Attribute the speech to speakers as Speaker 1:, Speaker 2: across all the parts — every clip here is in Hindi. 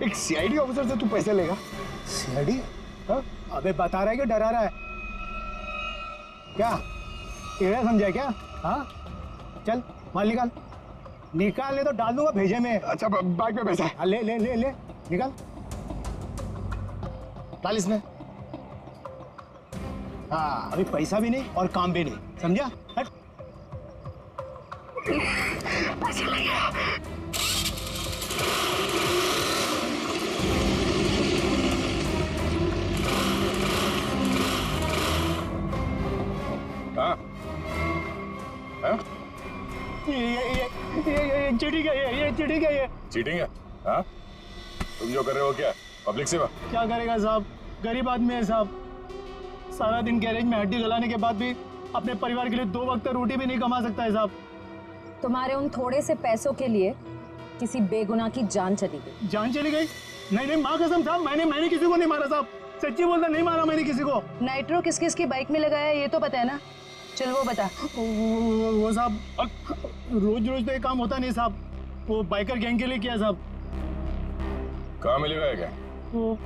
Speaker 1: एक सीआईडी ऑफिसर से तू पैसे लेगा?
Speaker 2: सीआईडी?
Speaker 1: हाँ?
Speaker 2: अबे बता रहा है कि डरा रहा है? क्या टेढ़ा समझा है क्या? हाँ चल माल निकाल, निकाल ले तो डाल दूंगा भेजे में।
Speaker 1: अच्छा बैग में पैसा है?
Speaker 2: हाँ, ले ले ले ले निकाल, डाल इसमें। हाँ अभी पैसा भी नहीं और काम भी नहीं, समझा? हट।
Speaker 1: हाँ? हाँ?
Speaker 2: ये चीटिंग है, ये चीटिंग है, ये
Speaker 1: चीटिंग है? हाँ? तुम जो कर रहे हो क्या? पब्लिक सेवा?
Speaker 2: क्या करेगा साहब, गरीब आदमी है साहब, सारा दिन गैरेज में हड्डी गलाने के बाद भी अपने परिवार के लिए 2 वक्त रोटी भी नहीं कमा सकता है साहब।
Speaker 3: तुम्हारे उन थोड़े से पैसों के लिए किसी बेगुनाह की जान चली गई।
Speaker 2: जान चली गई? नहीं नहीं माँ कसम साहब, मैंने किसी को नहीं मारा साहब, सच्ची बोलता, नहीं मारा मैंने किसी को।
Speaker 3: नाइट्रो किस किस की बाइक में लगाया ये तो पता है ना? चल वो बता।
Speaker 2: वो साहब रोज रोज तो ये काम होता नहीं साहब, वो बाइकर गैंग के लिए किया साहब।
Speaker 1: कहाँ मिलेगा क्या?
Speaker 2: वो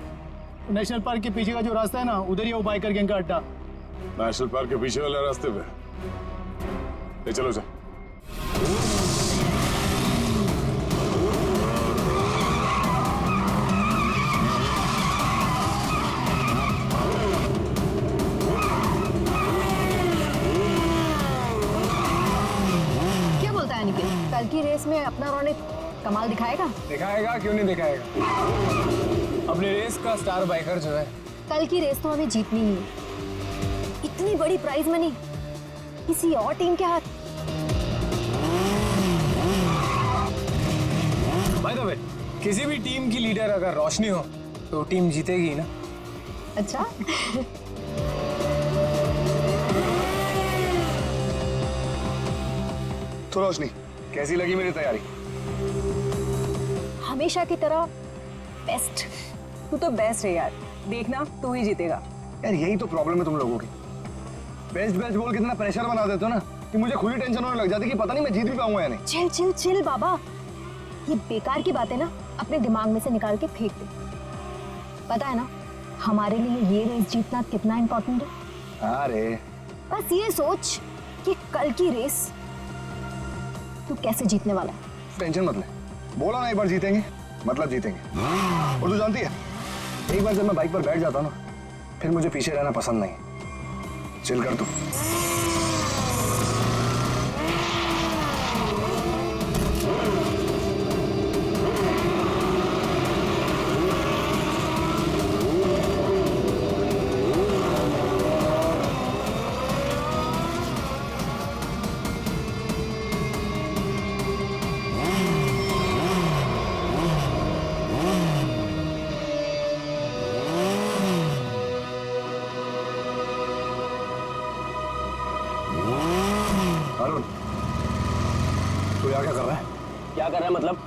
Speaker 2: नेशनल पार्क के पीछे का जो रास्ता है ना, उधर ही वो बाइकर गैंग का अड्डा।
Speaker 1: नेशनल पार्क के पीछे वाले रास्ते पे? ले चलो जा।
Speaker 3: क्या बोलता है निखिल, कल की रेस में अपना रौनक कमाल दिखाएगा?
Speaker 4: दिखाएगा, क्यों नहीं दिखाएगा। अपनी रेस का स्टार बाइकर जो है।
Speaker 3: कल की रेस तो हमें जीतनी ही है, इतनी बड़ी प्राइज मनी किसी और टीम के हाथ।
Speaker 4: बाय द वे, किसी भी टीम की लीडर अगर रोशनी हो तो टीम जीतेगी ना।
Speaker 3: अच्छा
Speaker 1: तो रोशनी, कैसी लगी मेरी तैयारी?
Speaker 3: हमेशा की तरह बेस्ट।
Speaker 5: तू तो बेस्ट है यार, देखना तू ही जीतेगा।
Speaker 1: यार यही तो प्रॉब्लम है तुम लोगों की, बेस्ट बेस्ट बोल के इतना प्रेशर बना देते हो ना कि मुझे खुद ही टेंशन होने लग जाती है कि पता नहीं मैं जीत भी पाऊंगा या नहीं।
Speaker 3: चिल चिल चिल बाबा, ये बेकार की बातें ना अपने दिमाग में से निकाल के फेंक दे। पता है ना हमारे लिए ये रेस जीतना कितना इम्पोर्टेंट है?
Speaker 1: अरे
Speaker 3: बस ये सोच कि कल की रेस तू कैसे जीतने वाला है।
Speaker 1: टेंशन मत ले, बोला ना एक बार जीतेंगे मतलब जीतेंगे। और तू जानती है, एक बार जब मैं बाइक पर बैठ जाता हूँ ना, फिर मुझे पीछे रहना पसंद नहीं। चिल कर तू। अरुण, तू यहाँ क्या कर रहा है?
Speaker 4: क्या कर रहा है मतलब?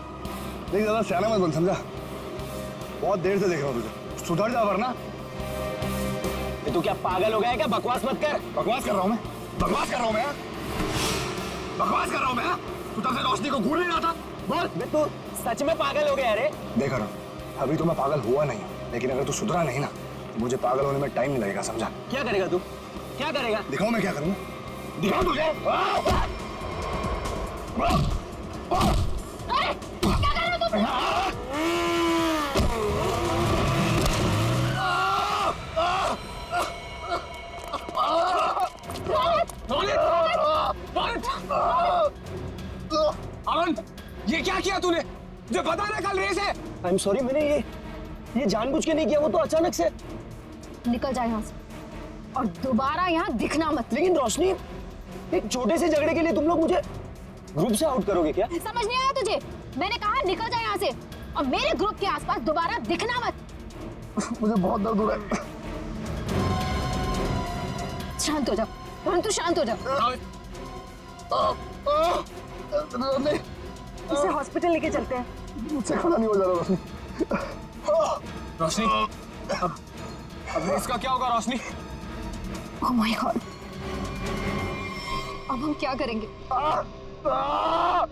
Speaker 1: नहीं ज्यादा सियाना मत बन, समझा? बहुत देर से देख रहा हूँ तुझे, सुधर जा वरना।
Speaker 4: तू क्या पागल हो गया है क्या? बकवास मत कर।
Speaker 1: बकवास कर रहा हूँ मैं? बकवास कर रहा हूँ मैं? बकवास कर रहा हूँ मैं? तू तब से रोशनी को घूर नहीं रहा था? बोल।
Speaker 4: तू सच में पागल हो गया रे?
Speaker 1: देख अरुण, अभी तो मैं पागल हुआ नहीं, लेकिन अगर तू सुधरा नहीं ना तो मुझे पागल होने में टाइम नहीं लगेगा, समझा?
Speaker 4: क्या करेगा तू? क्या करेगा?
Speaker 1: दिखाऊं मैं क्या करूंगा? दिखाऊं तुझे?
Speaker 4: अरुण, ये क्या किया तूने? मुझे पता ना कल रेस है।
Speaker 6: आई एम सॉरी, मैंने ये जानबूझ के नहीं किया, वो तो अचानक से।
Speaker 3: निकल जाए यहाँ से और दोबारा यहाँ दिखना मत।
Speaker 6: लेकिन रोशनी, एक छोटे से झगड़े के लिए तुम लोग मुझे ग्रुप से आउट करोगे क्या?
Speaker 3: समझ नहीं आया तुझे? मैंने कहा निकल जाए यहाँ से और मेरे ग्रुप के आसपास दोबारा दिखना मत।
Speaker 1: मुझे बहुत दर्द हो रहा है।
Speaker 3: शांत हो जा, तू शांत हो जा।
Speaker 5: इसे हॉस्पिटल लेके चलते हैं।
Speaker 1: मुझसे खड़ा नहीं हो जा रहा रोशनी।
Speaker 4: रोशनी, अब इसका क्या होगा रोशनी?
Speaker 3: ओह माय गॉड, अब हम क्या करेंगे?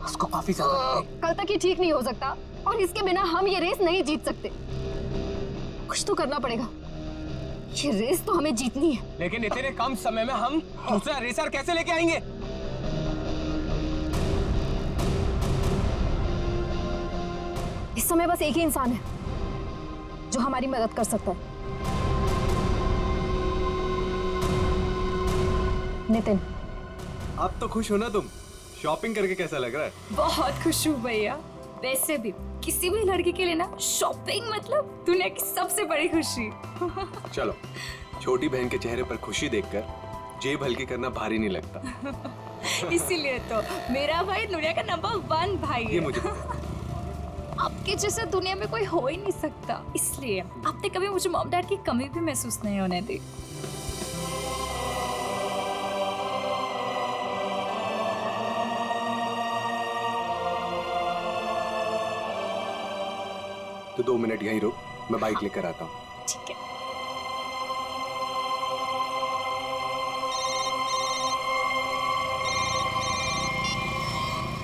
Speaker 4: उसको काफी ज्यादा
Speaker 3: कल तक ही ठीक नहीं हो सकता, और इसके बिना हम ये रेस नहीं जीत सकते। कुछ तो करना पड़ेगा, ये रेस तो हमें जीतनी है।
Speaker 4: लेकिन इतने कम समय में हम दूसरा रेसर कैसे लेके आएंगे?
Speaker 3: इस समय बस एक ही इंसान है जो हमारी मदद कर सकता है, नितिन।
Speaker 7: अब तो खुश हो ना तुम? शॉपिंग करके कैसा लग रहा है?
Speaker 8: बहुत खुश हूँ भैया। वैसे भी किसी भी लड़की के लिए ना शॉपिंग मतलब दुनिया की सबसे बड़ी खुशी।
Speaker 7: चलो, छोटी बहन के चेहरे पर खुशी देखकर जेब हल्की करना भारी नहीं लगता।
Speaker 8: इसीलिए तो मेरा भाई दुनिया का नंबर 1 भाई
Speaker 7: ये
Speaker 8: है।
Speaker 7: मुझे पता है।
Speaker 8: आपके जैसा दुनिया में कोई हो ही नहीं सकता, इसलिए आपने कभी मुझे मॉम डैड की कमी भी महसूस नहीं होने दी।
Speaker 7: तो 2 मिनट यहीं रुक, मैं बाइक लेकर आता हूँ।
Speaker 8: ठीक है।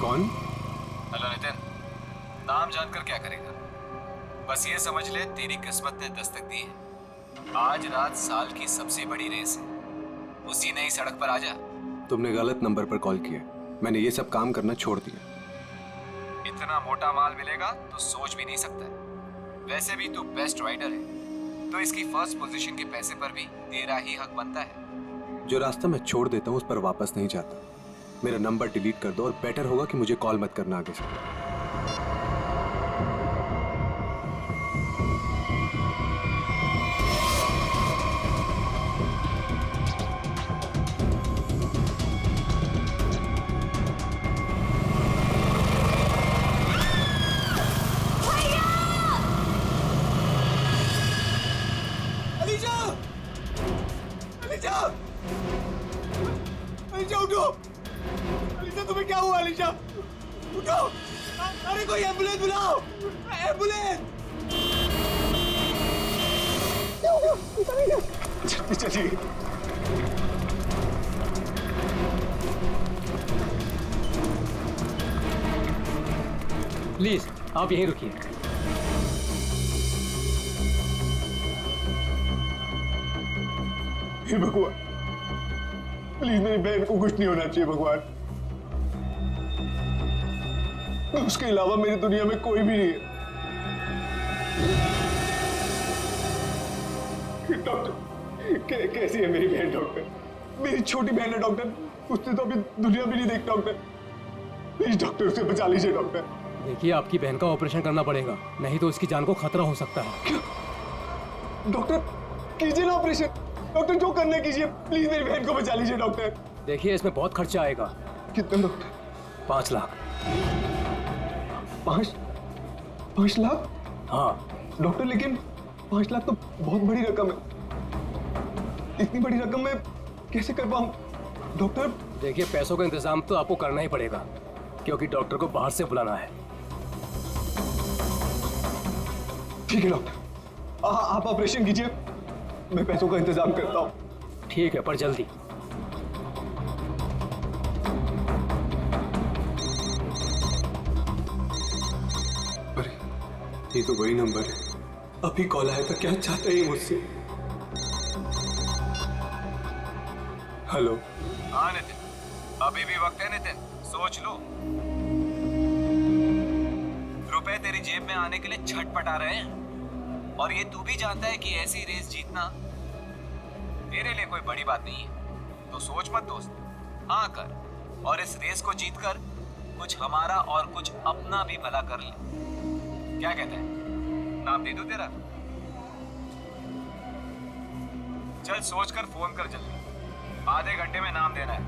Speaker 7: कौन?
Speaker 9: हेलो नितिन, नाम जानकर क्या करेगा? बस ये समझ ले तेरी किस्मत ने दस्तक दी है। आज रात साल की सबसे बड़ी रेस है, उसी नई सड़क पर आ जा।
Speaker 7: तुमने गलत नंबर पर कॉल किया। मैंने ये सब काम करना छोड़ दिया।
Speaker 9: इतना मोटा माल मिलेगा तो सोच भी नहीं सकता है। वैसे भी तू बेस्ट राइडर है, तो इसकी फर्स्ट पोजीशन के पैसे पर भी तेरा ही हक बनता है।
Speaker 7: जो रास्ता मैं छोड़ देता हूँ उस पर वापस नहीं जाता। मेरा नंबर डिलीट कर दो और बेटर होगा कि मुझे कॉल मत करना आगे से।
Speaker 4: अलीशा उठो! अलीशा तुम्हें क्या हुआ? अलीशा उठो! अरे कोई एम्बुलेंस बुलाओ! एम्बुलेंस!
Speaker 1: चलिए।
Speaker 4: प्लीज आप यहीं रुकिए।
Speaker 1: हे भगवान, प्लीज मेरी बहन को कुछ नहीं होना चाहिए भगवान। उसके अलावा मेरी दुनिया में कोई भी नहीं है। डॉक्टर, कैसी है मेरी बहन? डॉक्टर, मेरी छोटी बहन है डॉक्टर, उसने तो अभी दुनिया भी नहीं देखी डॉक्टर। प्लीज डॉक्टर, उसे बचा लीजिए डॉक्टर।
Speaker 4: देखिए, आपकी बहन का ऑपरेशन करना पड़ेगा, नहीं तो इसकी जान को खतरा हो सकता है।
Speaker 1: क्या? डॉक्टर कीजिए ना ऑपरेशन। डॉक्टर जो करना है कीजिए, प्लीज मेरी बहन को बचा लीजिए डॉक्टर।
Speaker 4: देखिए, इसमें बहुत खर्चा आएगा।
Speaker 1: कितना डॉक्टर?
Speaker 4: 5 लाख।
Speaker 1: 5 लाख?
Speaker 4: हाँ
Speaker 1: डॉक्टर, लेकिन 5 लाख तो बहुत बड़ी रकम है। इतनी बड़ी रकम मैं कैसे कर पाऊं डॉक्टर?
Speaker 4: देखिए, पैसों का इंतजाम तो आपको करना ही पड़ेगा, क्योंकि डॉक्टर को बाहर से बुलाना है।
Speaker 1: ठीक है डॉक्टर, आप ऑपरेशन कीजिए, मैं पैसों का इंतजाम करता हूँ।
Speaker 4: ठीक है, पर जल्दी।
Speaker 7: अरे ये तो वही नंबर है। अभी कॉल आया था, क्या चाहता है ये मुझसे? हेलो।
Speaker 9: हाँ नितिन, अभी भी वक्त है नितिन, सोच लो। रुपए तेरी जेब में आने के लिए छटपटा रहे हैं, और ये तू भी जानता है कि ऐसी रेस जीतना तेरे लिए कोई बड़ी बात नहीं है। तो सोच मत दोस्त, हाँ कर, और इस रेस को जीतकर कुछ हमारा और कुछ अपना भी भला कर ले। क्या कहता है? नाम दे दूं तेरा? चल सोचकर फोन कर जल्दी, आधे घंटे में नाम देना है।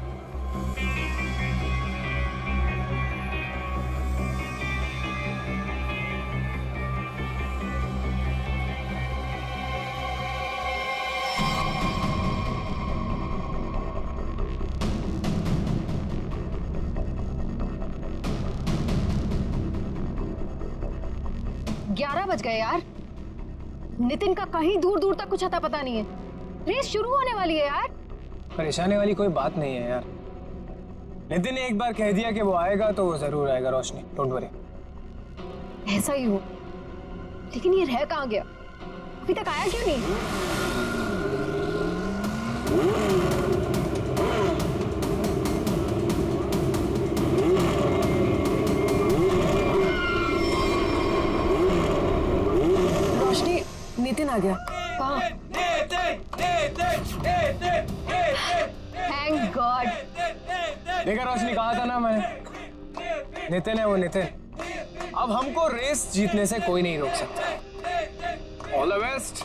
Speaker 3: ग्यारह बज गए यार। नितिन का कहीं दूर दूर तक कुछ अता पता नहीं है। रेस शुरू होने वाली है यार।
Speaker 4: परेशानी वाली कोई बात नहीं है यार। नितिन ने एक बार कह दिया कि वो आएगा तो वो जरूर आएगा रोशनी, डोंट वरी।
Speaker 3: ऐसा ही हो। लेकिन ये रह कहाँ गया? अभी तक आया क्यों नहीं?
Speaker 5: रोशनी, नितिन आ गया।
Speaker 3: कहाँ? Thank God.
Speaker 4: देखा रोशनी, कहा था ना मैंने, नितिन है वो, नितिन। अब हमको रेस जीतने से कोई नहीं रोक सकता। All the best.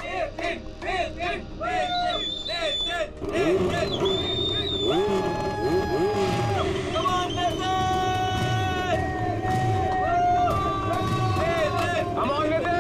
Speaker 4: Come on, Nitin!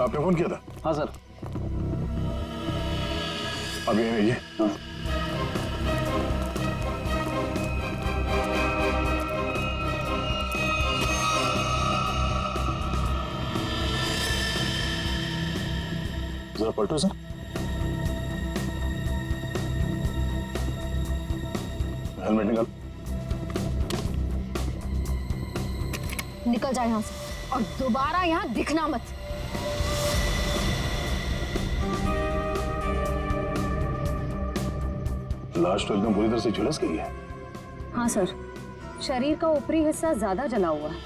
Speaker 1: आपने फोन किया था?
Speaker 6: हाँ सर।
Speaker 1: अब यही रहिए। जरा पलटो सर। हेलमेट निकाल।
Speaker 3: निकल जाए यहाँ से और दोबारा यहाँ दिखना मत।
Speaker 1: लाश तो एकदम पूरी तरह से झुलस गई है।
Speaker 5: हाँ सर, शरीर का ऊपरी हिस्सा ज्यादा जला हुआ है।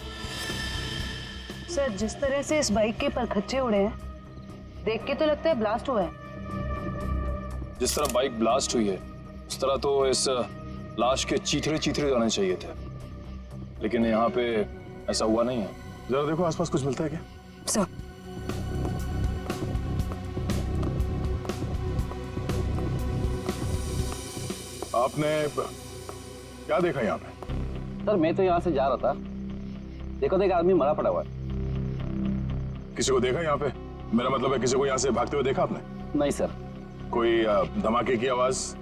Speaker 5: सर, जिस तरह से इस बाइक के परखच्चे उड़े हैं, देख के तो लगता है ब्लास्ट हुआ है।
Speaker 10: जिस तरह बाइक ब्लास्ट हुई है उस तरह तो इस लाश के चीथड़े चीथड़े जाने चाहिए थे, लेकिन यहाँ पे ऐसा हुआ नहीं है।
Speaker 1: जरा देखो आसपास कुछ मिलता है क्या?
Speaker 5: सर,
Speaker 1: आपने क्या देखा यहाँ पे?
Speaker 6: सर मैं तो यहाँ से जा रहा था, देखो तो एक आदमी मरा पड़ा हुआ है।
Speaker 1: किसी को देखा यहाँ पे? मेरा मतलब है किसी को यहाँ से भागते हुए देखा आपने?
Speaker 6: नहीं सर।
Speaker 1: कोई धमाके की आवाज?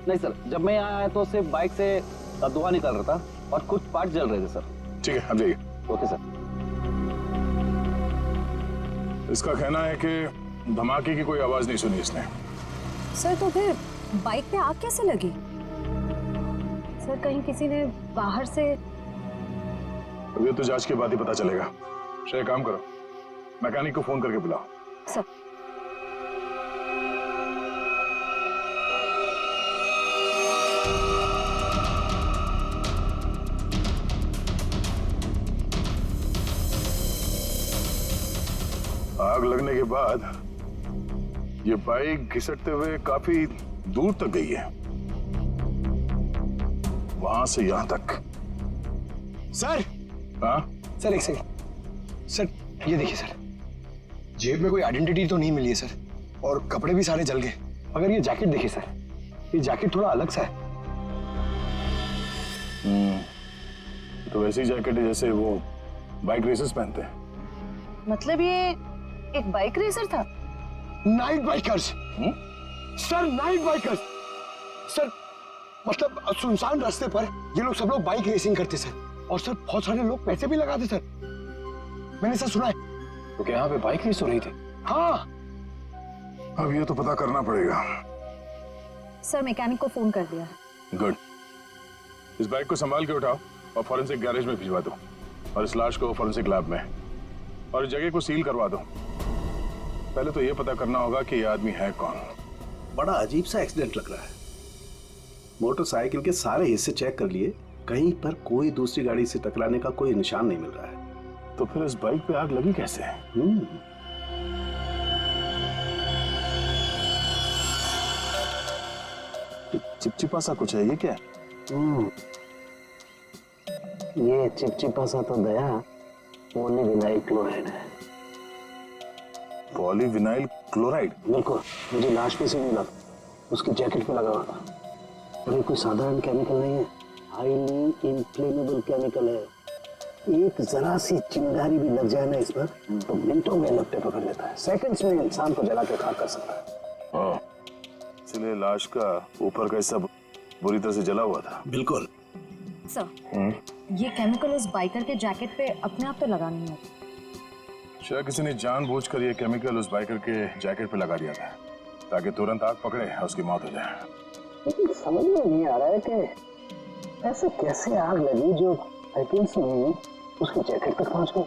Speaker 6: नहीं सर, जब मैं यहाँ आया तो सिर्फ बाइक से धुआं निकल रहा था और कुछ पार्ट जल रहे थे सर।
Speaker 1: ठीक है, अब जाइए।
Speaker 6: Okay sir.
Speaker 1: इसका कहना है कि धमाके की कोई आवाज नहीं सुनी इसने।
Speaker 5: सर तो फिर बाइक पे आग कैसे लगी? सर, कहीं किसी ने बाहर से?
Speaker 1: अब ये तो जांच के बाद ही पता चलेगा। श्रेय, काम करो, मैकेनिक को फोन करके बुलाओ।
Speaker 5: सर,
Speaker 1: आग लगने के बाद ये बाइक घिसटते हुए काफी दूर तक गई है, वहां से यहां तक।
Speaker 2: सर।
Speaker 1: हाँ
Speaker 2: सर एक सेकंड। सर ये देखिए सर, जेब में कोई आइडेंटिटी तो नहीं मिली है सर, और कपड़े भी सारे जल गए। मगर ये जैकेट देखिए सर, ये जैकेट थोड़ा अलग सा है।
Speaker 1: तो वैसी जैकेट है जैसे वो बाइक रेसर्स पहनते हैं।
Speaker 5: मतलब ये एक बाइक रेसर था?
Speaker 2: Night bikers sir, night bikers sir. मतलब सुनसान रास्ते पर ये लोग सब लोग बाइक रेसिंग करते सर, और सर बहुत सारे लोग पैसे भी लगाते सर, मैंने सर सुना है।
Speaker 10: तो क्या यहाँ पे बाइक रेस हो रही थी?
Speaker 2: हाँ।
Speaker 1: अब ये तो पता करना पड़ेगा।
Speaker 5: सर, मैकेनिक को फोन कर दिया।
Speaker 1: गुड। इस बाइक को संभाल के उठाओ और फॉरेंसिक गैरेज में भिजवा दो, और इस लाश को फॉरेंसिक लैब में, और इस जगह को सील करवा दो। पहले तो ये पता करना होगा कि ये आदमी है कौन।
Speaker 11: बड़ा अजीब सा एक्सीडेंट लग रहा है। मोटरसाइकिल के सारे हिस्से चेक कर लिए, कहीं पर कोई दूसरी गाड़ी से टकराने का कोई निशान नहीं मिल रहा है।
Speaker 1: तो फिर इस बाइक पे आग लगी कैसे? चिपचिपा सा कुछ है, ये क्या?
Speaker 6: ये चिपचिपा सा तो दया पॉलीविनाइल क्लोराइड है।
Speaker 1: Polyvinyl chloride?
Speaker 6: बिल्कुल, मुझे लाश पे से मिला, उसकी जैकेट पे लगा हुआ था। और ये कोई साधारण केमिकल नहीं है,
Speaker 11: हाईली इनफ्लेमेबल केमिकल है। एक जरा सी चिंगारी भी लग जाए ना इस पर तो मिनटों में लपटे पकड़ लेता है, सेकंड्स में इंसान को जला के खाक कर सकता है।
Speaker 1: इसलिए लाश का ऊपर का हिस्सा बुरी तरह से जला हुआ था।
Speaker 11: बिल्कुल
Speaker 3: सर, ये केमिकल उस बाइकर के जैकेट पे अपने आप तो लगा नहीं है।
Speaker 1: शायद किसी ने जानबूझकर ये केमिकल उस बाइकर के जैकेट पे लगा दिया था ताकि तुरंत आग पकड़े और उसकी मौत हो जाए।
Speaker 11: लेकिन समझ में नहीं आ रहा है कि ऐसे कैसे आग लगी जो सेकंड्स में उसके जैकेट तक पहुंच गई।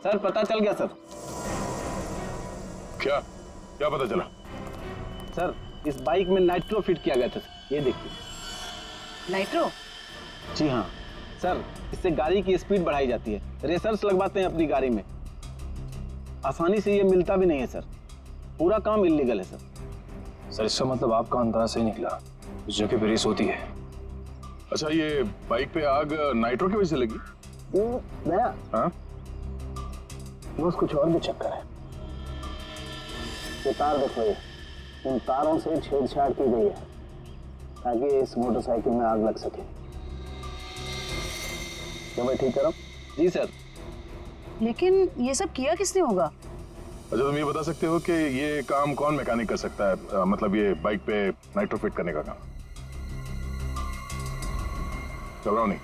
Speaker 6: सर पता चल गया सर।
Speaker 1: क्या क्या पता चला?
Speaker 6: सर इस बाइक में नाइट्रो फिट किया गया था, ये देखिए।
Speaker 5: नाइट्रो?
Speaker 6: जी हाँ सर, इससे गाड़ी की स्पीड बढ़ाई जाती है। रेसर्स लगवाते हैं अपनी गाड़ी में, आसानी से ये मिलता भी नहीं है सर। पूरा काम इल्लीगल है सर।
Speaker 10: सर इसका मतलब आपका अंदाजा सही निकला, उस जगह पे रेस होती है।
Speaker 1: अच्छा, ये बाइक पे आग नाइट्रो की वजह से लगी?
Speaker 11: नया
Speaker 1: हाँ?
Speaker 11: बस कुछ और भी चक्कर है। ये तार देखो, ये इन तारों से छेड़छाड़ की गई है ताकि इस मोटरसाइकिल में आग लग सके। क्या मैं ठीक कर रहा हूं?
Speaker 6: जी सर।
Speaker 5: लेकिन ये सब किया किसने होगा?
Speaker 1: अच्छा, तुम ये बता सकते हो कि ये काम कौन मैकेनिक कर सकता है? मतलब ये बाइक पे नाइट्रो फिट करने का काम। घबराओ नहीं,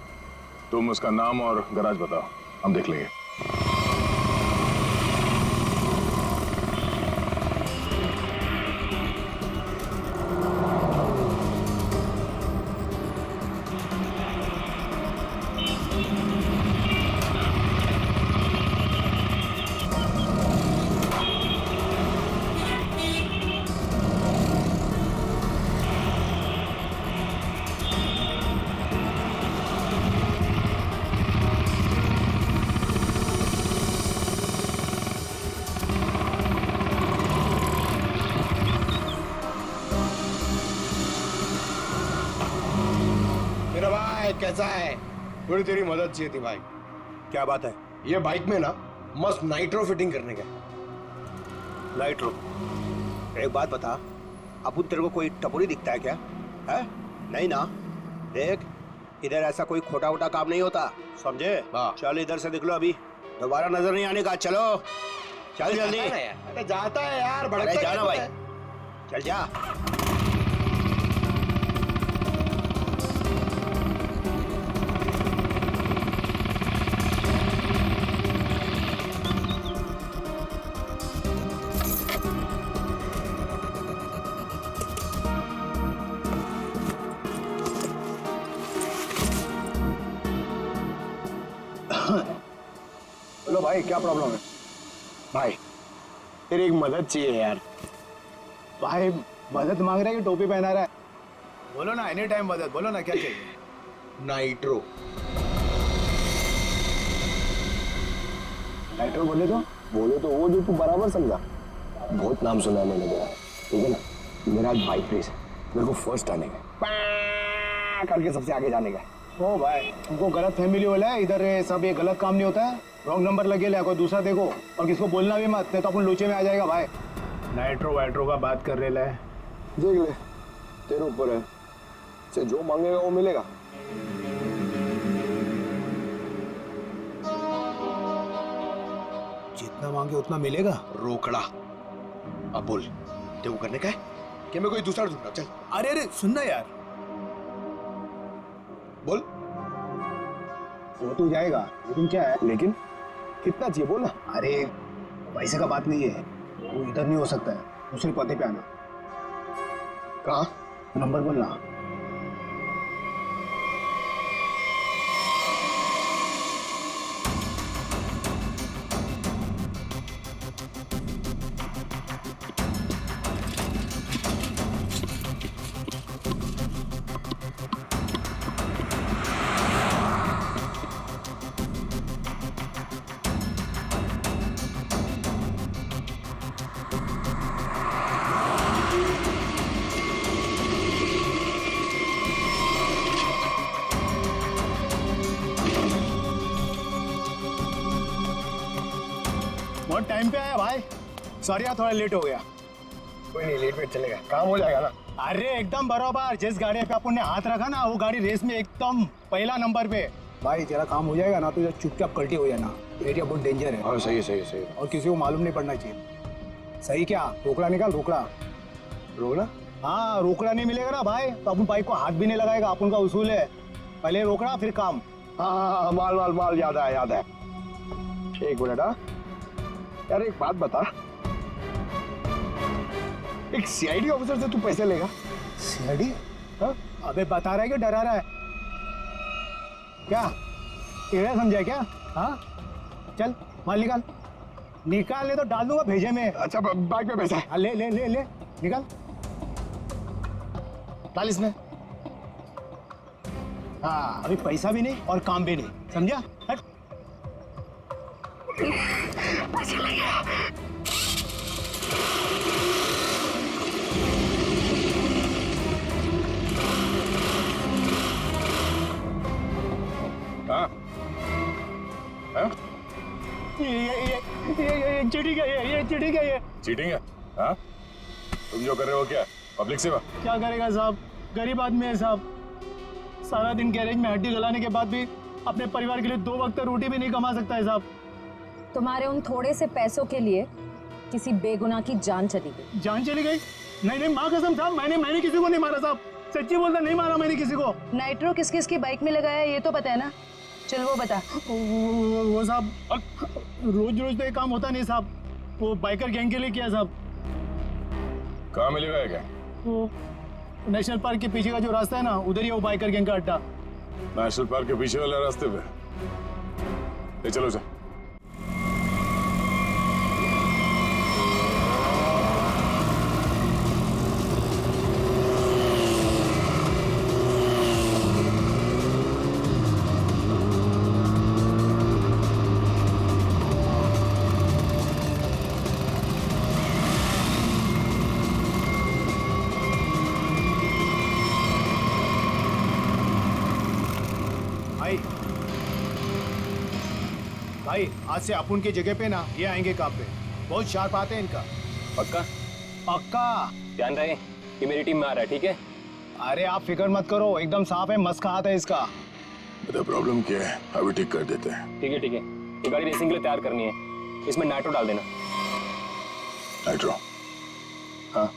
Speaker 1: तुम उसका नाम और गराज बताओ, हम देख लेंगे।
Speaker 2: मेरा भाई कैसा है? थोड़ी तेरी मदद चाहिए थी भाई।
Speaker 12: क्या बात है?
Speaker 2: ये बाइक में ना मस्त नाइट्रो फिटिंग करने का।
Speaker 12: नाइट्रो? एक बात बता, अपुन तेरे को कोई टपोरी दिखता है क्या? है? नहीं ना? देख, इधर ऐसा कोई खोटा वोटा काम नहीं होता, समझे? चल इधर से निकलो, अभी दोबारा नजर नहीं आने का। चलो चल जल्दी।
Speaker 2: अरे जाता है यार, भड़कता
Speaker 12: अरे जाना भाई,
Speaker 2: है।
Speaker 12: चल जा।
Speaker 2: बोलो भाई, क्या प्रॉब्लम है? भाई तेरी एक मदद चाहिए यार।
Speaker 4: भाई मदद मांग रहा है कि टोपी पहना रहा है? बोलो ना, एनी टाइम मदद, बोलो ना क्या चाहिए।
Speaker 2: नाइट्रो।
Speaker 11: नाइट्रो बोले तो वो जो तू बराबर समझा। बहुत नाम सुना है मैंने तेरा, ठीक है ना? मेरा आज बाइक रेस है, मेरे को फर्स्ट आने का, करके सबसे आगे जाने का।
Speaker 4: ओ भाई, तुमको गलत फैमिली वाला है, इधर ये सब ये गलत काम नहीं होता है। रॉन्ग नंबर लगे ले, कोई दूसरा देखो, और किसको बोलना भी मत, नहीं तो अपन लोचे में आ जाएगा भाई। नाइट्रो वाइट्रो का बात कर रहे है,
Speaker 2: देख ले, तेरे ऊपर है, से जो मांगेगा वो मिलेगा।
Speaker 12: जितना मांगे उतना मिलेगा।
Speaker 2: रोकड़ा। अब बोल, तेरे को करने का है कि मैं कोई दूसरा ढूंढना? चल।
Speaker 12: अरे अरे सुनना यार,
Speaker 2: बोल।
Speaker 4: वो तो जाएगा, लेकिन क्या है?
Speaker 2: लेकिन कितना चाहिए बोल ना।
Speaker 4: अरे पैसे का बात नहीं है, वो इधर नहीं हो सकता है, दूसरे पते पे आना।
Speaker 2: कहाँ?
Speaker 4: नंबर बोलना। बहुत टाइम पे आया भाई, सॉरी यार थोड़ा लेट हो गया।
Speaker 2: कोई नहीं, लेट वेट चलेगा, काम हो जाएगा ना।
Speaker 4: अरे एकदम बराबर, जिस गाड़ी पे अपन ने हाथ रखा ना वो गाड़ी रेस में एकदम पहला नंबर पे। भाई तेरा काम हो जाएगा ना तो चुपचाप कल्टी हो जाना, एरिया बहुत डेंजर है।
Speaker 2: हाँ सही है सही है सही है।
Speaker 4: और किसी को मालूम नहीं पड़ना चाहिए। सही क्या? रोकड़ा निकाल, रोकड़ा।
Speaker 2: रोकड़ा?
Speaker 4: हाँ रोकड़ा नहीं मिलेगा ना भाई तो अपन बाइक को हाथ भी नहीं लगाएगा, अपन का उसूल है पहले रोकड़ा फिर काम।
Speaker 2: हाँ माल माल माल याद है याद है। एक मिनट। हाँ यार एक बात बता, एक सीआईडी ऑफिसर से तू पैसे लेगा?
Speaker 4: सीआईडी? हाँ? अबे बता रहा है कि डरा रहा है? क्या टेढ़ा समझा क्या? हाँ चल माल निकाल, निकाल ले तो डाल दूंगा भेजे में।
Speaker 2: अच्छा बाइक में पैसा है?
Speaker 4: हाँ, ले ले ले ले निकाल, डाल इसमें। हाँ अभी पैसा भी नहीं और काम भी नहीं, समझा? हट।
Speaker 1: हाँ हाँ
Speaker 4: ये चीटिंग है, ये चीटिंग है, ये
Speaker 1: चीटिंग है। हाँ तुम जो कर रहे हो क्या पब्लिक सेवा?
Speaker 4: क्या करेगा साहब, गरीब आदमी है साहब, सारा दिन गैरेज में हड्डी गलाने के बाद भी अपने परिवार के लिए 2 वक्त रोटी भी नहीं कमा सकता है साहब।
Speaker 3: तुम्हारे उन थोड़े से पैसों के लिए किसी बेगुनाह की जान चली गई।
Speaker 4: जान चली गई? नहीं नहीं माँ कसम साहब, मैंने किसी को नहीं मारा साहब, सच्ची बोलता नहीं मारा मैंने किसी को।
Speaker 5: नाइट्रो किस किस की बाइक में लगाया ये तो पता है ना? चल वो बता।
Speaker 4: वो साहब रोज रोज तो ये काम होता नहीं साहब, वो बाइकर गैंग के लिए किया साहब।
Speaker 1: कहाँ मिलेगा ये क्या?
Speaker 4: वो नेशनल पार्क के पीछे का जो रास्ता है ना उधर ही है वो बाइकर गैंग का अड्डा।
Speaker 1: नेशनल पार्क के पीछे वाले रास्ते पे? ले चलो सर।
Speaker 4: भाई आज से अपुन की जगह पे ना ये आएंगे काम पे, बहुत शार्प आते हैं इनका।
Speaker 6: पक्का?
Speaker 4: पक्का।
Speaker 6: ध्यान रहे कि मेरी टीम में आ रहा है, ठीक है?
Speaker 4: अरे आप फिक्र मत करो, एकदम साफ है, मस्त का हाथ है इसका।
Speaker 1: प्रॉब्लम क्या है अभी ठीक कर देते हैं।
Speaker 6: ठीक है ठीक है, ये गाड़ी रेसिंग के लिए तैयार करनी है, इसमें नाइट्रो डाल देना।
Speaker 1: नाइट्रो?
Speaker 6: हाँ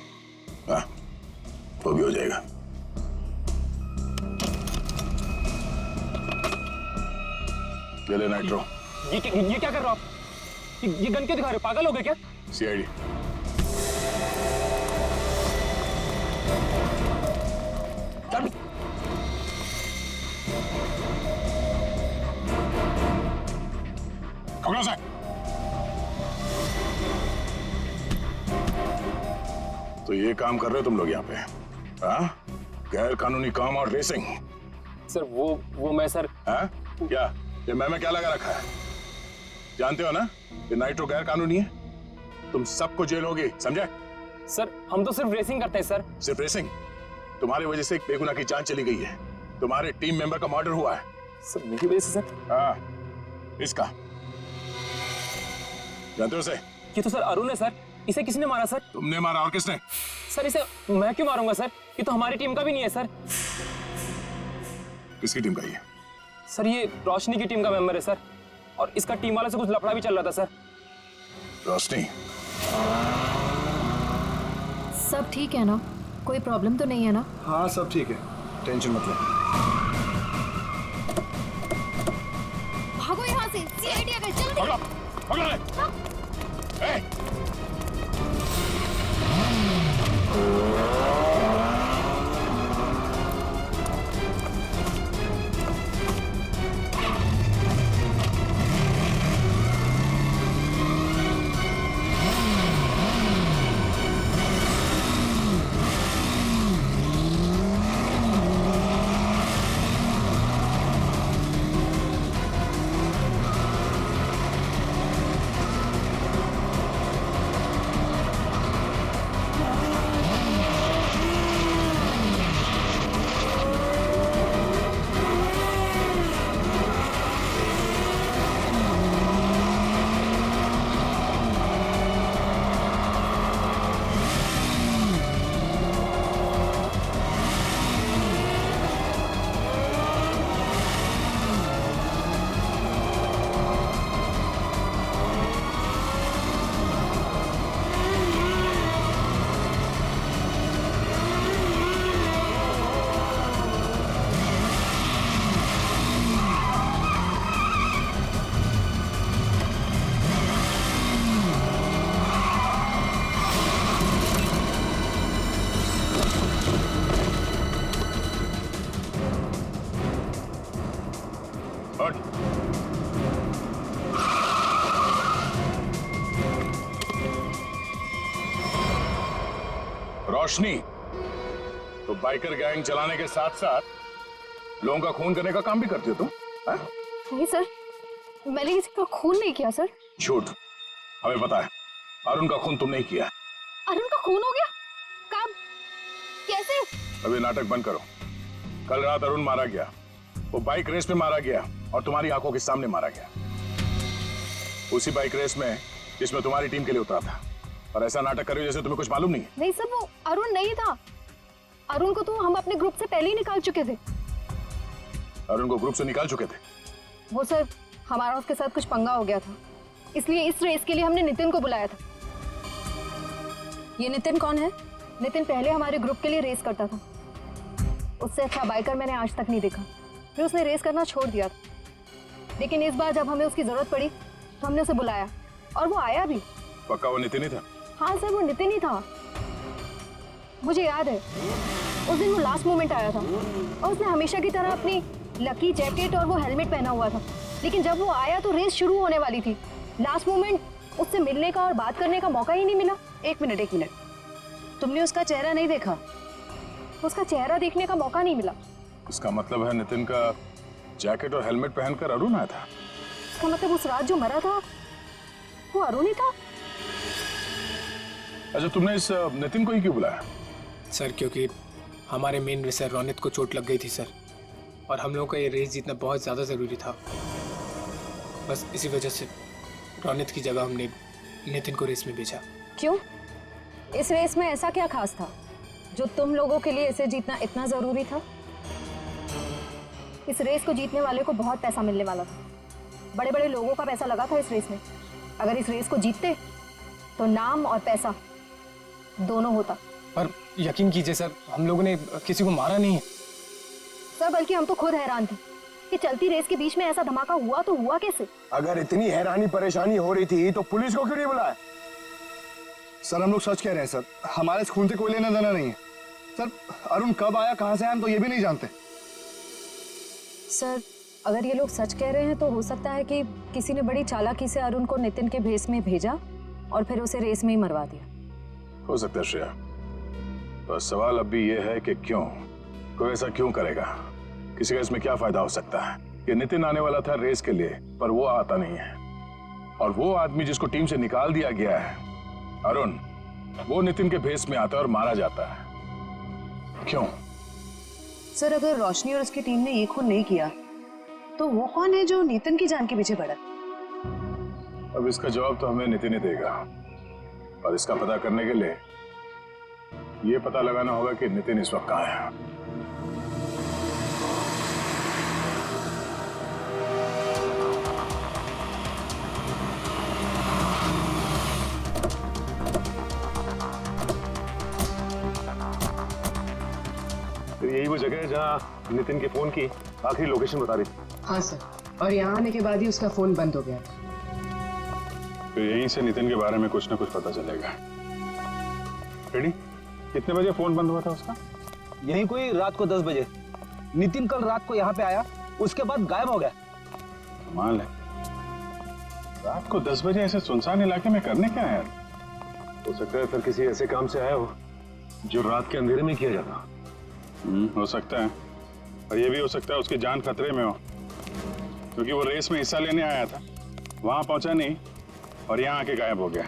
Speaker 1: हाँ वो भी हो जाएगा। ले ले नाइट्रो।
Speaker 6: ये क्या कर रहे हो आप? ये गन क्यों दिखा रहे हो? पागल हो गए क्या?
Speaker 1: सीआईडी। से तो ये काम कर रहे हो तुम लोग यहाँ पे? हाँ गैर कानूनी काम और रेसिंग।
Speaker 6: सर वो मैं सर।
Speaker 1: हाँ क्या ये मैं क्या लगा रखा है? जानते हो ना ये नाइट्रो गैर कानूनी है, तुम सबको जेल होगी, समझे?
Speaker 6: सर हम तो सिर्फ रेसिंग करते हैं सर।
Speaker 1: सिर्फ रेसिंग? तुम्हारी वजह से एक बेगुनाह की जान चली गई है, तुम्हारे टीम मेंबर का मर्डर हुआ है।
Speaker 6: सर मेरी वजह से सर?
Speaker 1: हाँ इसका जानते हो उसे?
Speaker 6: ये तो सर अरुण है सर, इसे किसने मारा सर?
Speaker 1: तुमने मारा, और किसने?
Speaker 6: सर इसे मैं क्यों मारूंगा सर, ये तो हमारी टीम का भी नहीं है सर।
Speaker 1: किसकी टीम का ये?
Speaker 6: सर ये रोशनी की टीम का मेंबर है सर, और इसका टीम वाले से कुछ लफड़ा भी चल रहा था सर।
Speaker 1: रोशनी?
Speaker 8: सब ठीक है ना? कोई प्रॉब्लम तो नहीं है ना?
Speaker 2: हाँ सब ठीक है, टेंशन मत ले।
Speaker 8: भागो यहाँ से, सीआईडी आ गई, चलो।
Speaker 1: पकड़ो, पकड़ो ले। ए! रोशनी, तो बाइकर गैंग चलाने के साथ साथ लोगों का खून करने का काम भी करती हो तुम? हाँ?
Speaker 3: नहीं सर, मैंने किसी का खून नहीं किया सर।
Speaker 1: झूठ, हमें पता है अरुण का खून तुमने ही किया।
Speaker 3: अरुण का खून हो गया? कब? कैसे?
Speaker 1: अभी नाटक बंद करो। कल रात अरुण मारा गया, वो बाइक रेस में मारा गया और तुम्हारी आंखों के सामने मारा गया, उसी बाइक रेस में जिसमें तुम्हारी टीम के लिए उतरा था। और ऐसा नाटक कर रहे हो जैसे तुम्हें कुछ मालूम नहीं है।
Speaker 3: नहीं सर, वो अरुण नहीं था। अरुण को तो हम अपने ग्रुप से पहले ही निकाल चुके थे।
Speaker 1: अरुण को ग्रुप से निकाल चुके थे?
Speaker 3: वो सर, हमारा उसके साथ कुछ पंगा हो गया था, इसलिए इस रेस के लिए हमने नितिन को बुलाया था। ये नितिन कौन है? नितिन पहले हमारे ग्रुप के लिए रेस करता था। उससे अच्छा बाइकर मैंने आज तक नहीं देखा। फिर उसने रेस करना छोड़ दिया था, लेकिन इस बार जब हमें उसकी जरूरत पड़ी तो हमने उसे बुलाया और वो आया भी।
Speaker 1: पक्का वो नितिन ही था?
Speaker 3: हाँ सर, वो नितिन ही था। मुझे याद है उस दिन वो लास्ट मोमेंट आया था और उसने हमेशा की तरह अपनी लकी जैकेट और वो हेलमेट पहना हुआ था, लेकिन जब वो आया तो रेस शुरू होने वाली थी। लास्ट मोमेंट उससे मिलने का और बात करने का मौका ही नहीं मिला।
Speaker 5: एक मिनट, तुमने उसका चेहरा नहीं देखा?
Speaker 3: उसका चेहरा देखने का मौका नहीं मिला।
Speaker 1: इसका मतलब है नितिन का जैकेट और हेलमेट पहनकर अरुण आया था?
Speaker 3: इसका मतलब उस रात जो मरा था वो अरुण ही था?
Speaker 1: अच्छा, तुमने इस नितिन को ही क्यों बुलाया?
Speaker 13: सर क्योंकि हमारे मेन रेसर रोनित को चोट लग गई थी सर, और हम लोगों का ये रेस जीतना बहुत ज़्यादा ज़रूरी था। बस इसी वजह से रोनित की जगह हमने नितिन को रेस में भेजा।
Speaker 3: क्यों? इस रेस में ऐसा क्या खास था जो तुम लोगों के लिए इसे जीतना इतना ज़रूरी था? इस रेस को जीतने वाले को बहुत पैसा मिलने वाला था। बड़े बड़े लोगों का पैसा लगा था इस रेस में। अगर इस रेस को जीतते तो नाम और पैसा दोनों होता।
Speaker 13: पर यकीन कीजिए सर, हम लोगों ने किसी को मारा नहीं है
Speaker 3: सर, बल्कि हम तो खुद हैरान थे कि चलती रेस के बीच में ऐसा धमाका हुआ तो हुआ कैसे?
Speaker 2: अगर इतनी हैरानी परेशानी हो रही थी तो पुलिस को क्यों नहीं बुलाया?
Speaker 14: सर हम लोग सच कह रहे हैं सर, हमारे इस खून से कोई लेना देना नहीं है सर। अरुण कब आया, कहां से आया, हम तो ये भी नहीं जानते।
Speaker 5: सर, अगर ये लोग सच कह रहे हैं तो हो सकता है कि किसी ने बड़ी चालाकी से अरुण को नितिन के भेस में भेजा और फिर उसे रेस में ही मरवा दिया।
Speaker 1: हो सकता है श्रेया, तो सवाल अब भी ये है कि क्यों, कोई ऐसा क्यों करेगा? किसी का इसमें क्या फायदा हो सकता है कि नितिन आने वाला था रेस के लिए पर वो आता नहीं है, और वो आदमी जिसको टीम से निकाल दिया गया है अरुण, वो नितिन के भेस में आता है और मारा जाता है। क्यों?
Speaker 5: सर, अगर रोशनी और उसकी टीम ने ये खून नहीं किया तो वो कौन है जो नितिन की जान के पीछे पड़ा?
Speaker 1: अब इसका जवाब तो हमें नितिन ही देगा, और इसका पता करने के लिए ये पता लगाना होगा कि नितिन इस वक्त कहाँ है।
Speaker 15: यही वो जगह है जहाँ नितिन के फोन की आखिरी लोकेशन बता रही थी।
Speaker 5: हाँ सर, और यहाँ आने के बाद ही उसका फोन बंद हो गया।
Speaker 1: तो यहीं से नितिन के बारे में कुछ ना कुछ पता चलेगा। रेडी? कितने बजे फोन बंद हुआ था उसका?
Speaker 6: यही कोई रात को 10 बजे। नितिन कल रात को यहाँ पे आया, उसके बाद गायब हो गया।
Speaker 1: कमाल है, रात को 10 बजे ऐसे सुनसान इलाके में करने क्या है?
Speaker 15: हो सकता है सर किसी ऐसे काम से आया हो जो रात के अंधेरे में किया जाता।
Speaker 1: हो सकता है, और ये भी हो सकता है उसकी जान खतरे में हो, क्योंकि वो रेस में हिस्सा लेने आया था, वहां पहुंचा नहीं और यहाँ आके गायब हो गया।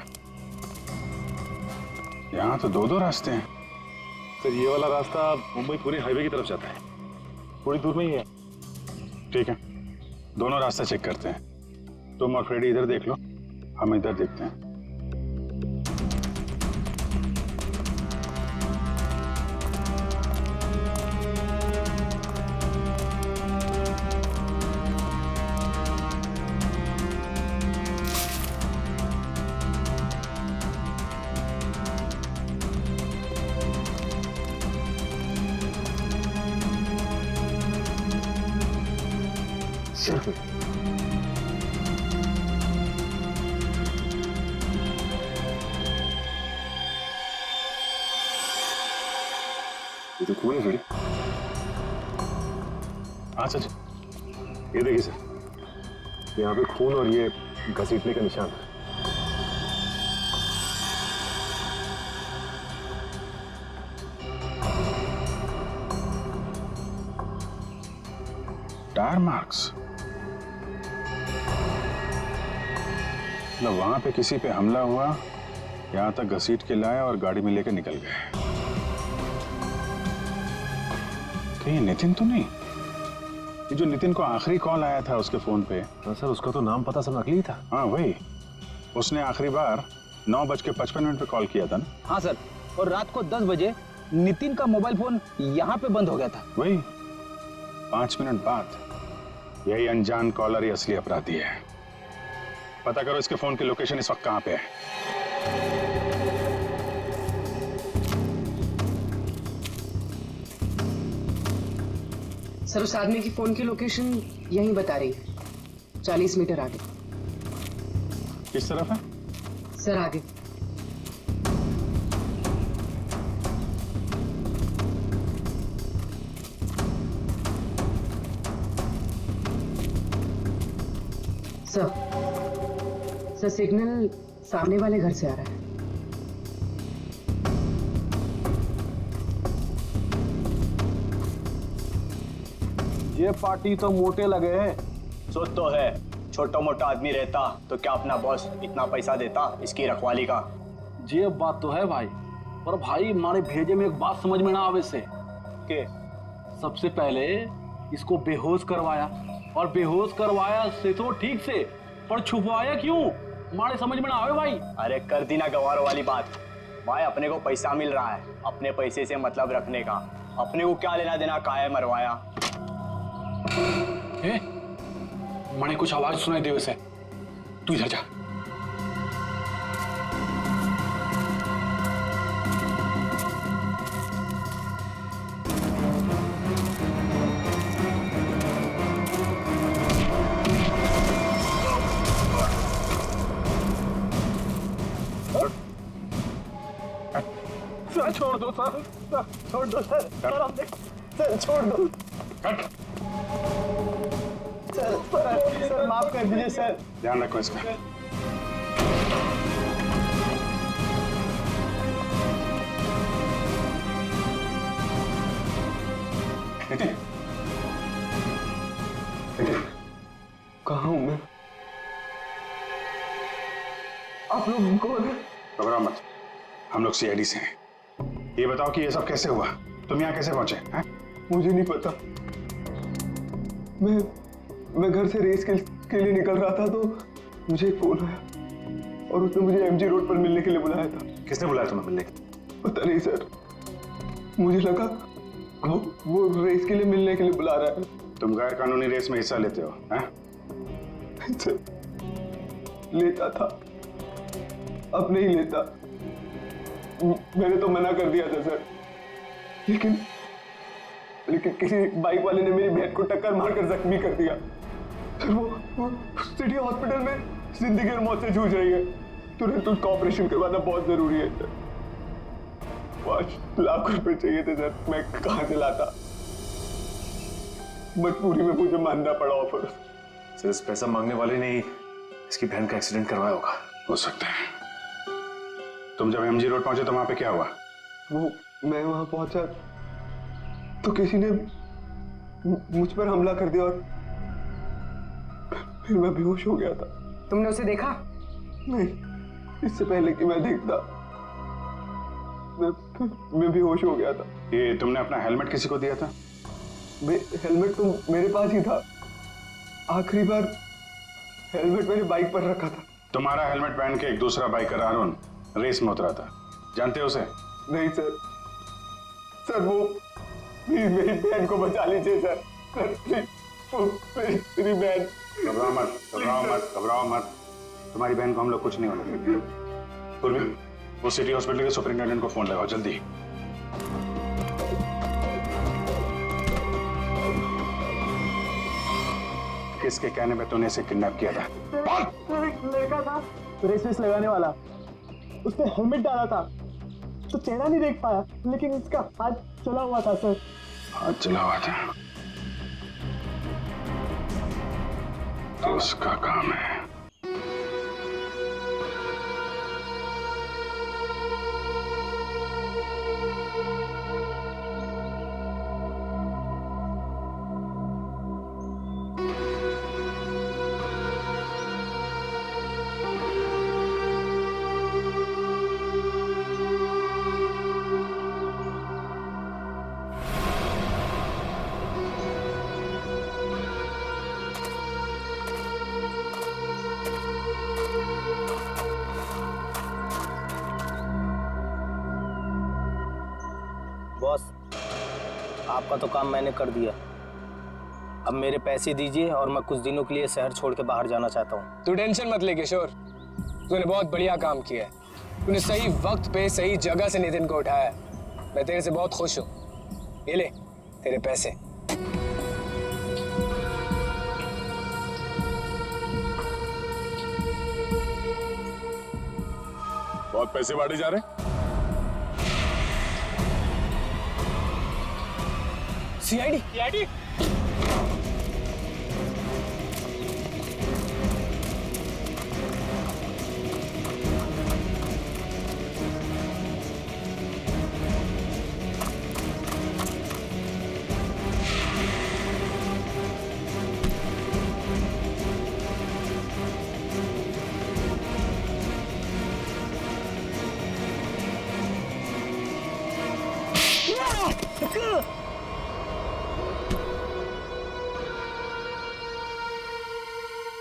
Speaker 1: यहाँ तो 2-2 रास्ते हैं।
Speaker 15: सर ये वाला रास्ता मुंबई पुणे हाईवे की तरफ जाता है, थोड़ी दूर में ही है।
Speaker 1: ठीक है, दोनों रास्ता चेक करते हैं। तुम और फ्रेडी इधर देख लो, हम इधर देखते हैं।
Speaker 15: ये तो खून है फ्रेडी।
Speaker 1: हाँ सच,
Speaker 15: ये देखिए सर, यहाँ पे खून और ये घसीटने का निशान है।
Speaker 1: Tyre marks? मतलब वहां पे किसी पे हमला हुआ, यहां तक घसीट के लाए और गाड़ी में लेकर निकल गए। कहीं ये नितिन तो नहीं? ये जो नितिन को आखिरी कॉल आया था उसके फोन पे।
Speaker 15: सर उसका तो नाम पता सब नकली था।
Speaker 1: हाँ वही, उसने आखिरी बार 9:55 पे कॉल किया था ना?
Speaker 6: हाँ सर, और रात को 10 बजे नितिन का मोबाइल फोन यहाँ पे बंद हो गया था।
Speaker 1: वही 5 मिनट बाद। यही अनजान कॉलर ही असली अपराधी है। पता करो इसके फोन की लोकेशन इस वक्त कहाँ पे है।
Speaker 5: सर उस आदमी की फोन की लोकेशन यहीं बता रही है, 40 मीटर आगे।
Speaker 1: किस तरफ है?
Speaker 5: सर आगे। सर सिग्नल सामने वाले घर से आ रहा है।
Speaker 11: ये पार्टी तो मोटे लगे हैं। सो तो है, छोटा मोटा आदमी रहता तो क्या अपना बॉस इतना पैसा देता इसकी रखवाली का?
Speaker 16: ये बात तो है भाई, पर भाई हमारे भेजे में एक बात समझ में ना आवे से
Speaker 11: के
Speaker 16: सबसे पहले इसको बेहोश करवाया, और बेहोश करवाया से तो ठीक से, पर छुपवाया क्यों हमारे समझ में ना आवे भाई।
Speaker 11: अरे कर दी ना गवारों वाली बात भाई, अपने को पैसा मिल रहा है, अपने पैसे से मतलब रखने का, अपने को क्या लेना देना काहे मरवाया।
Speaker 16: मैंने कुछ आवाज सुनाई दे वैसे, तू इधर जा।
Speaker 11: सर छोड़ दो सर, छोड़ दो सर, सर छोड़ दो सर, माफ कर दीजिए सर।
Speaker 1: ध्यान रखो इसका। नितिन,
Speaker 2: कहाँ हूं मैं? आप लोग कौन है?
Speaker 1: घबराओ मत, हम लोग सीआईडी से हैं। ये बताओ कि ये सब कैसे हुआ? तुम यहाँ कैसे पहुंचे हैं?
Speaker 2: मुझे नहीं पता। मैं घर से रेस के लिए निकल रहा था तो मुझे एक फोन आया और उसने मुझे एमजी रोड पर मिलने के लिए बुलाया था।
Speaker 15: किसने बुलाया तुम्हें मिलने?
Speaker 2: पता नहीं सर, मुझे लगा वो रेस के लिए मिलने के लिए बुला रहा है।
Speaker 1: तुम गैर कानूनी रेस में हिस्सा लेते हो हैं?
Speaker 2: सर, लेता था, अब नहीं लेता। मैंने तो मना कर दिया था सर, लेकिन किसी बाइक वाले ने मेरी बहन को टक्कर मारकर जख्मी कर दिया। सर वो सिटी हॉस्पिटल में जिंदगी और मौत से जूझ रही है। तुरंत उसका ऑपरेशन करवाना बहुत जरूरी है सर। 5 लाख रुपए चाहिए थे सर, मैं कहां से लाता? मजबूरी में मुझे मानना पड़ा ऑफर।
Speaker 15: सर इस पैसा मांगने वाले ने इसकी बहन का एक्सीडेंट करवाया होगा।
Speaker 1: हो सकता है। तुम जब एमजी रोड पहुंचे तो वहां पे क्या हुआ?
Speaker 2: मैं वहां पहुंचा तो किसी ने मुझ पर हमला कर दिया और फिर मैं बेहोश हो गया था।
Speaker 5: तुमने उसे देखा?
Speaker 2: नहीं, इससे पहले कि मैं देखता मैं बेहोश हो गया था।
Speaker 1: ये तुमने अपना हेलमेट किसी को दिया था?
Speaker 2: हेलमेट तो मेरे पास ही था। आखिरी बार हेलमेट मेरी बाइक पर रखा था।
Speaker 1: तुम्हारा हेलमेट पहन के एक दूसरा बाइकर अरुण रेस में उतरा था, जानते हो उसे?
Speaker 2: नहीं सर, सर वो मेरी बहन को बचा लीजिए सर, मेरी बहन।
Speaker 1: घबराओ मत, घबराओ मत, घबराओ मत। तुम्हारी बहन को हम लोग कुछ नहीं होने देंगे। पूर्वी, वो सिटी हॉस्पिटल के सुपरिंटेंडेंट को फोन लगाओ जल्दी। किसके कहने पे तूने इसे किडनैप किया था?
Speaker 4: लड़का था रेस लगाने वाला, उसने हेलमेट डाला था तो चेहरा नहीं देख पाया, लेकिन इसका हाथ चला हुआ था सर।
Speaker 1: हाथ चला हुआ था तो उसका काम है।
Speaker 11: बॉस, आपका तो काम मैंने कर दिया। अब मेरे पैसे दीजिए और मैं कुछ दिनों के लिए शहर छोड़ के बाहर जाना चाहता हूँ।
Speaker 13: तू टेंशन मत ले किशोर, तूने बहुत बढ़िया काम किया है। तूने सही वक्त पे सही जगह से नितिन को उठाया। मैं तेरे से बहुत खुश हूँ। ये ले तेरे पैसे।
Speaker 1: बहुत पैसे बांटे जा रहे हैं।
Speaker 13: सीआईडी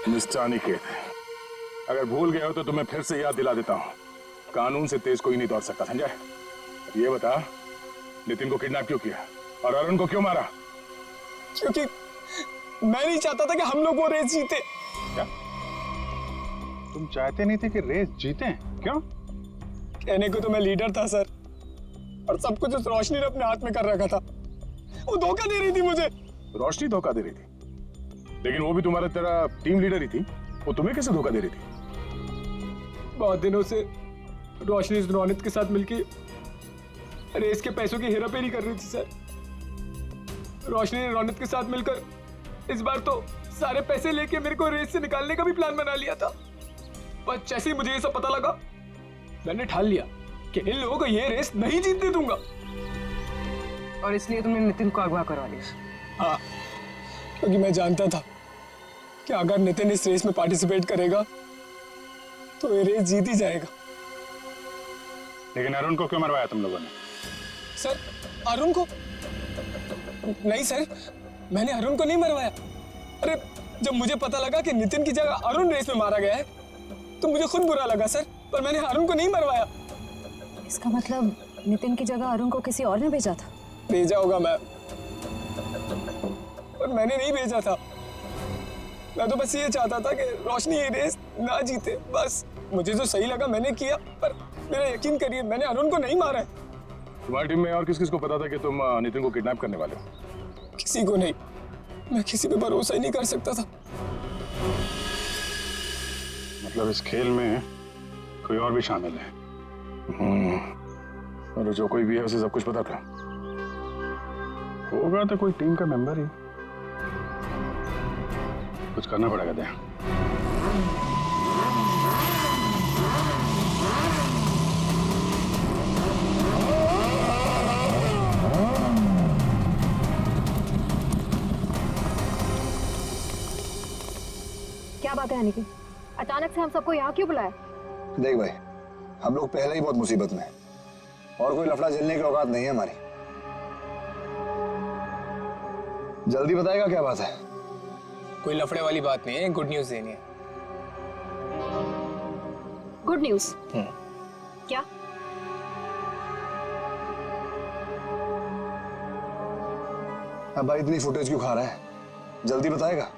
Speaker 1: मिस्टर अनिकेत, अगर भूल गए हो तो तुम्हें फिर से याद दिला देता हूँ, कानून से तेज कोई नहीं दौड़ सकता, समझा? अब ये बता, नितिन को किडनैप क्यों किया और अरुण को क्यों मारा?
Speaker 13: क्योंकि मैं नहीं चाहता था कि हम लोग वो रेस जीते।
Speaker 1: क्या तुम चाहते नहीं थे कि रेस जीते? क्यों?
Speaker 13: कहने को तो मैं लीडर था सर, और सब कुछ उस रोशनी ने अपने हाथ में कर रखा था। वो धोखा दे रही थी मुझे।
Speaker 1: रोशनी धोखा दे रही थी, लेकिन वो भी तुम्हारा तेरा टीम लीडर ही थी। वो तुम्हें कैसे धोखा दे रही थी?
Speaker 13: बहुत दिनों से रोशनी रोनित के साथ मिलके रेस के पैसों की हेराफेरी कर रही थी सर। रोशनी ने रोनित के साथ मिलकर इस बार तो सारे पैसे लेके मेरे को रेस से निकालने का भी प्लान बना लिया था। पर जैसे ही मुझे ये सब पता लगा, मैंने ठान लिया कि इन लोगों को ये रेस नहीं जीतने दूंगा।
Speaker 5: और इसलिए तुमने नितिन को अगवा करवा लिया?
Speaker 13: हाँ, क्योंकि मैं जानता था कि अगर नितिन इस रेस में पार्टिसिपेट करेगा तो ये रेस जीत ही जाएगा।
Speaker 1: लेकिन अरुण को क्यों मरवाया तुम लोगों ने?
Speaker 13: सर, अरुण को? नहीं सर, मैंने अरुण को नहीं मरवाया। अरे, जब मुझे पता लगा कि नितिन की जगह अरुण रेस में मारा गया है तो मुझे खुद बुरा लगा सर, पर मैंने अरुण को नहीं मरवाया।
Speaker 3: इसका मतलब नितिन की जगह अरुण को किसी और ने भेजा था?
Speaker 13: भेजा होगा मैं, पर मैंने नहीं भेजा था। मैं तो बस ये चाहता था कि रोशनी ये रेस ना जीते, बस। मुझे जो सही लगा मैंने किया, पर मेरा यकीन करिए मैंने अरुण को नहीं मारा है।
Speaker 1: तुम्हारी टीम में और किस किस को पता था कि तुम नितिन को किडनैप करने वाले हो?
Speaker 13: किसी को नहीं। मैं किसी पे भरोसा ही नहीं कर सकता था।
Speaker 1: मतलब इस खेल में कोई और भी शामिल है? और जो कोई भी है उसे सब कुछ पता था? होगा तो कोई टीम का मेंबर ही। कुछ करना पड़ेगा दे।
Speaker 3: क्या बात है अनिकेत, अचानक से हम सबको यहाँ क्यों बुलाया?
Speaker 14: देख भाई, हम लोग पहले ही बहुत मुसीबत में हैं और कोई लफड़ा झेलने की औकात नहीं है हमारी। जल्दी बताएगा क्या बात है?
Speaker 13: कोई लफड़े वाली बात नहीं है, गुड न्यूज देनी है।
Speaker 3: Good news? क्या?
Speaker 14: अब भाई इतनी फुटेज क्यों खा रहा है? जल्दी बताएगा।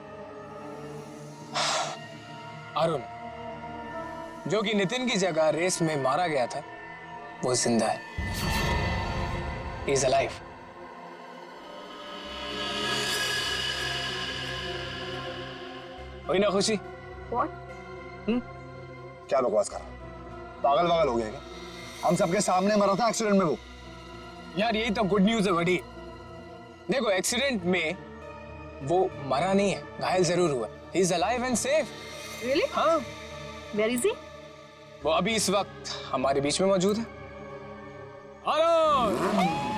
Speaker 13: अरुण, जो कि नितिन की जगह रेस में मारा गया था, वो जिंदा है। He is alive. हुई ना खुशी?
Speaker 3: What?
Speaker 14: क्या बकवास कर रहा है? पागल वागल हो गया क्या? हम सबके सामने मरा था एक्सीडेंट में वो।
Speaker 13: यार यही तो गुड न्यूज है बड़ी। देखो, एक्सीडेंट में वो मरा नहीं है, घायल जरूर हुआ। He is alive and safe.
Speaker 3: Really?
Speaker 13: हाँ।
Speaker 3: Where is he?
Speaker 13: वो अभी इस वक्त हमारे बीच में मौजूद है। अरुण!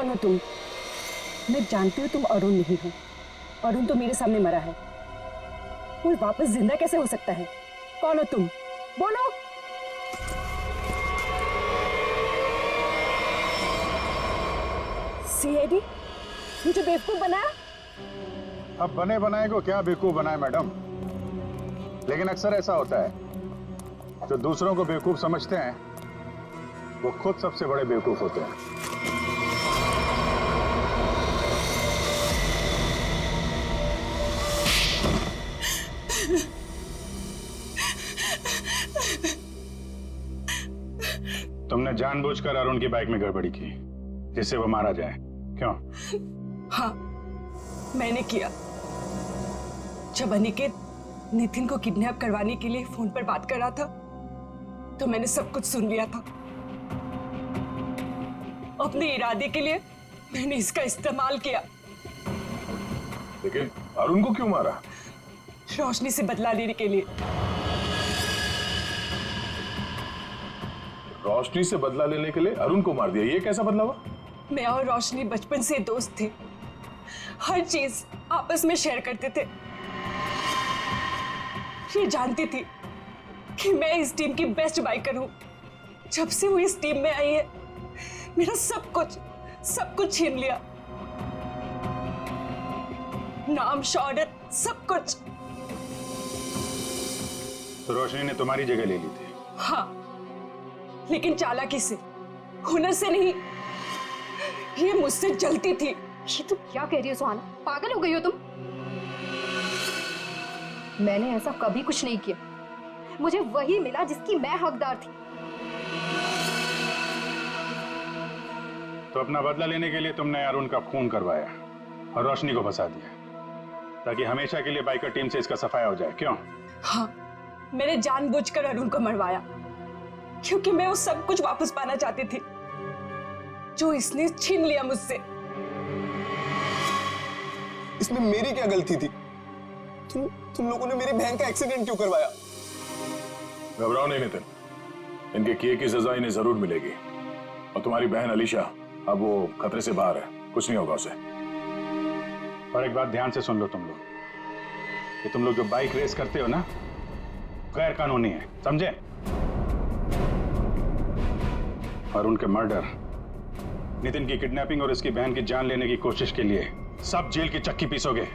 Speaker 5: कौन हो तुम? मैं जानती हूँ तुम अरुण नहीं हो। अरुण तो मेरे सामने मरा है, वो वापस जिंदा कैसे हो सकता है? कौन हो तुम? बोलो। सीआईडी मुझे बेवकूफ बनाया?
Speaker 1: अब बने बनाए को क्या बेवकूफ बनाए मैडम, लेकिन अक्सर ऐसा होता है, जो दूसरों को बेवकूफ समझते हैं वो खुद सबसे बड़े बेवकूफ होते हैं। तुमने जानबूझकर अरुण की बाइक में गड़बड़ी की जिससे वो मारा जाए, क्यों?
Speaker 5: हाँ, मैंने किया। जब अनिकेत नितिन को किडनैप करवाने के लिए फोन पर बात कर रहा था तो मैंने सब कुछ सुन लिया था। अपने इरादे के लिए मैंने इसका इस्तेमाल किया।
Speaker 1: लेकिन अरुण को क्यों मारा?
Speaker 5: रोशनी से बदला लेने के लिए।
Speaker 1: रोशनी से बदला लेने के लिए अरुण को मार दिया, ये कैसा बदला हुआ?
Speaker 5: मैं और रोशनी बचपन से दोस्त थे, हर चीज आपस में शेयर करते थे। ये जानती थी कि मैं इस टीम की बेस्ट बाइकर हूं। जब से वो इस टीम में आई है मेरा सब कुछ छीन लिया, नाम, शौहरत, सब कुछ।
Speaker 1: तो रोशनी ने तुम्हारी जगह ले ली थी?
Speaker 5: हाँ, लेकिन चालाकी से, हुनर से नहीं। ये मुझसे जलती थी।
Speaker 3: ये तुम क्या कह रही हो सुहाना? पागल हो गई हो तुम? मैंने ऐसा कभी कुछ नहीं किया। मुझे वही मिला जिसकी मैं हकदार थी।
Speaker 1: तो अपना बदला लेने के लिए तुमने अरुण का खून करवाया और रोशनी को फंसा दिया ताकि हमेशा के लिए बाइकर टीम से इसका सफाया हो जाए, क्यों?
Speaker 5: हाँ, मैंने जानबूझकर अरुण को मरवाया क्योंकि मैं वो सब कुछ वापस पाना चाहती थी जो इसने छीन लिया मुझसे।
Speaker 2: इसमें मेरी क्या गलती थी? तुम लोगों ने मेरी बहन का एक्सीडेंट क्यों करवाया?
Speaker 1: घबराओ नहीं नितिन, इनके किए की सजा इन्हें जरूर मिलेगी। और तुम्हारी बहन अलीशा अब वो खतरे से बाहर है, कुछ नहीं होगा उसे। और एक बात ध्यान से सुन लो तुम लोग, कि तुम लोग जो बाइक रेस करते हो ना, गैर कानूनी है, समझे? और उनके मर्डर, नितिन की किडनैपिंग और इसकी बहन की जान लेने की कोशिश के लिए सब जेल की चक्की पीसोगे।